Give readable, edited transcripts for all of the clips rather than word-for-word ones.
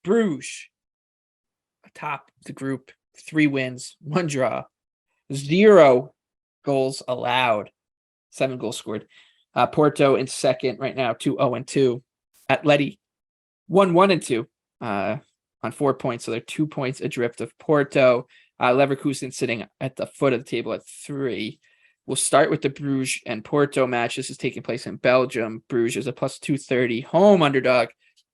Bruges atop the group, 3 wins, 1 draw, 0 goals allowed, 7 goals scored. Porto in second right now, 2-0-2. Atleti 1-1-2 on 4 points, so they're 2 points adrift of Porto. Leverkusen sitting at the foot of the table at 3. We'll start with the Bruges and Porto match. This is taking place in Belgium. Bruges is a plus 230 home underdog.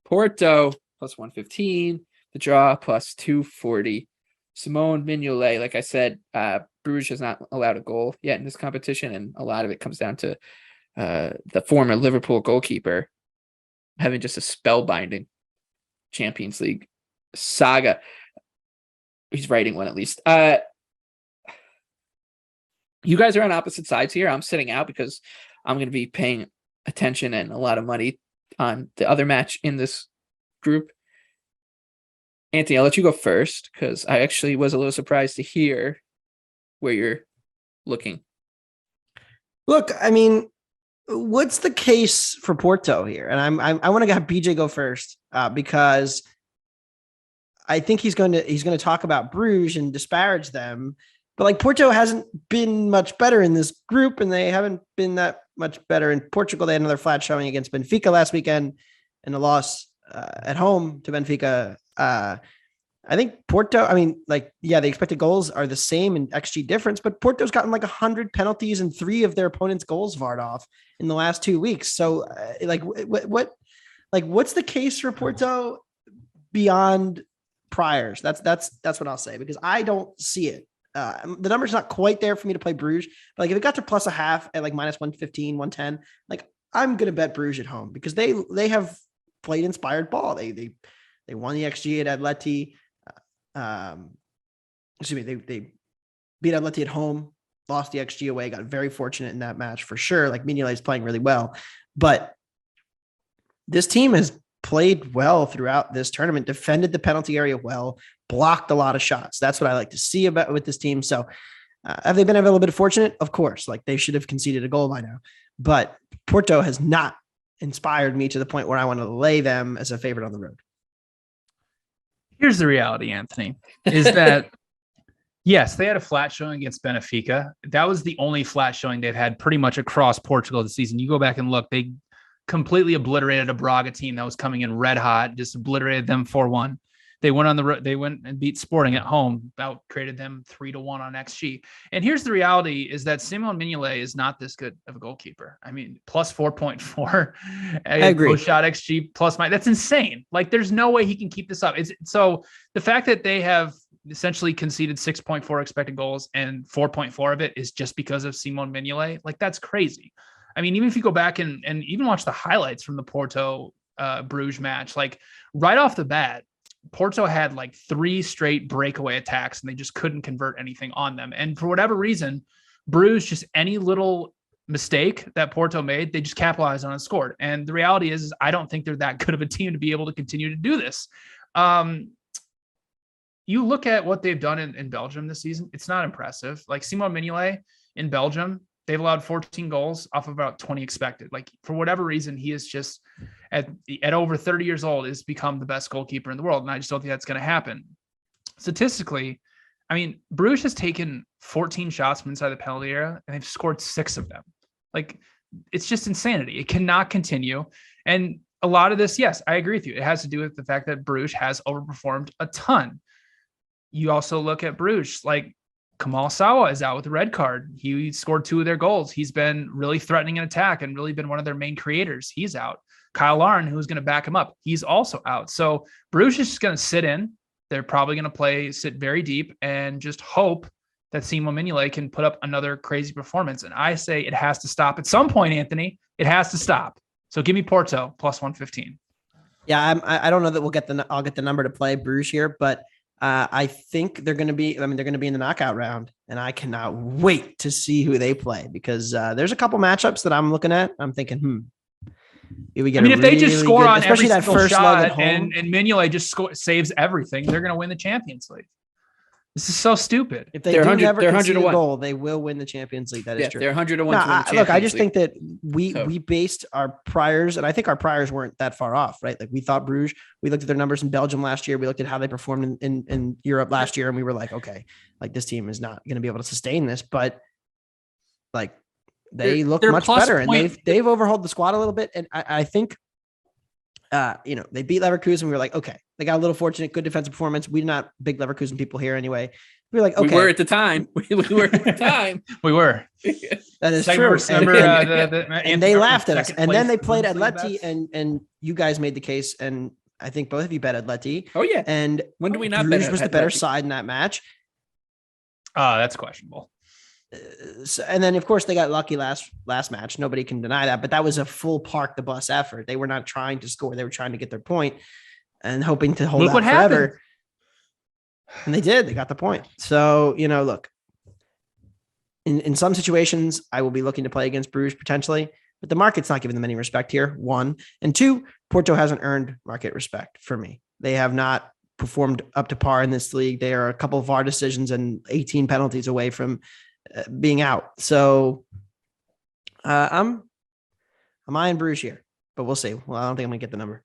Porto plus 115. The draw plus 240. Simone Mignolet, like I said, Bruges has not allowed a goal yet in this competition, and a lot of it comes down to the former Liverpool goalkeeper having just a spellbinding Champions League saga. He's writing one at least. You guys are on opposite sides here. I'm sitting out because I'm going to be paying attention and a lot of money on the other match in this group. Anthony, I'll let you go first because I actually was a little surprised to hear where you're looking. Look, I mean, what's the case for Porto here? And I want to have BJ go first because I think he's going to talk about Bruges and disparage them. But like Porto hasn't been much better in this group, and they haven't been that much better in Portugal. They had another flat showing against Benfica last weekend and a loss at home to Benfica. I think Porto, the expected goals are the same in XG difference, but Porto's gotten like 100 penalties and 3 of their opponents' goals varred off in the last 2 weeks. So what's the case for Porto beyond priors? That's what I'll say, because I don't see it. The number's not quite there for me to play Bruges, but like if it got to plus a half at like minus 115, 110, like I'm going to bet Bruges at home because they have played inspired ball. They won the XG at Atleti. They beat Atleti at home, lost the XG away, got very fortunate in that match for sure. Like Mignolet is playing really well, but this team has played well throughout this tournament, defended the penalty area well, blocked a lot of shots. That's what I like to see about with this team. So have they been a little bit fortunate? Of course, like they should have conceded a goal by now, but Porto has not inspired me to the point where I want to lay them as a favorite on the road. Here's the reality, Anthony, is that yes, they had a flat showing against Benfica. That was the only flat showing they've had pretty much across Portugal this season. You go back and look, they completely obliterated a Brugge team that was coming in red hot, just obliterated them 4-1. They went on the road. They went and beat Sporting at home, about created them 3-1 on XG. And here's the reality is that Simone Mignolet is not this good of a goalkeeper. I mean, plus 4.4. I agree. Shot XG plus that's insane. Like there's no way he can keep this up. So the fact that they have essentially conceded 6.4 expected goals and 4.4 of it is just because of Simone Mignolet. Like that's crazy. I mean, even if you go back and even watch the highlights from the Porto Bruges match, like right off the bat, Porto had like 3 straight breakaway attacks and they just couldn't convert anything on them. And for whatever reason, Bruges, just any little mistake that Porto made, they just capitalized on and scored. And the reality is I don't think they're that good of a team to be able to continue to do this. You look at what they've done in Belgium this season, it's not impressive. Like Simone Mignolet in Belgium, they've allowed 14 goals off of about 20 expected. Like for whatever reason, he is just at over 30 years old has become the best goalkeeper in the world. And I just don't think that's going to happen. Statistically, I mean, Bruges has taken 14 shots from inside the penalty area and they've scored 6 of them. Like it's just insanity. It cannot continue. And a lot of this, yes, I agree with you. It has to do with the fact that Bruges has overperformed a ton. You also look at Bruges, like Kamal Sawa is out with a red card. He scored 2 of their goals. He's been really threatening an attack and really been one of their main creators. He's out. Kyle Larin, who's going to back him up, he's also out. So Bruges is just going to sit in. They're probably going to sit very deep and just hope that Simone Mignolet can put up another crazy performance. And I say it has to stop at some point, Anthony. It has to stop. So give me Porto plus 115. Yeah, I don't know that I'll get the number to play Bruges here, but I think they're going to be in the knockout round, and I cannot wait to see who they play because there's a couple matchups that I'm looking at. I'm thinking, if they just score on especially every that first shot and Mignolet just saves everything, they're going to win the Champions League. This is so stupid. If they They're do 100 never they're 100 concede to a 1. goal, they will win the Champions League. That is Yeah, true. they're 100 to 1 No, to win the look, I Champions just League. think that So- we based our priors, and I think our priors weren't that far off, right? Like we thought Bruges. We looked at their numbers in Belgium last year. We looked at how they performed in Europe last year, and we were like, okay, like this team is not going to be able to sustain this. But like they look their much plus better, and point- they've overhauled the squad a little bit. And I think, they beat Leverkusen. We were like, okay, they got a little fortunate, good defensive performance. We're not big Leverkusen people here anyway. We were like, okay, We were at the time. We were at the time. We were. that is Second- true. remember, And they laughed at us. second And then place they played Bundesliga Atleti, bets? and you guys made the case, and I think both of you bet Atleti. Oh yeah. And When do we not Bruges bet was the better Atleti? side in that match. That's questionable. And then of course they got lucky last match. Nobody can deny that. But that was a full park the bus effort. They were not trying to score. They were trying to get their point and hoping to hold Look out what forever. happened. And they did. They got the point. So look. In some situations, I will be looking to play against Bruges potentially, but the market's not giving them any respect here. 1 and 2, Porto hasn't earned market respect for me. They have not performed up to par in this league. They are a couple of VAR decisions and 18 penalties away from being out. So I'm eyeing Bruges here, but we'll see. Well, I don't think I'm gonna get the number.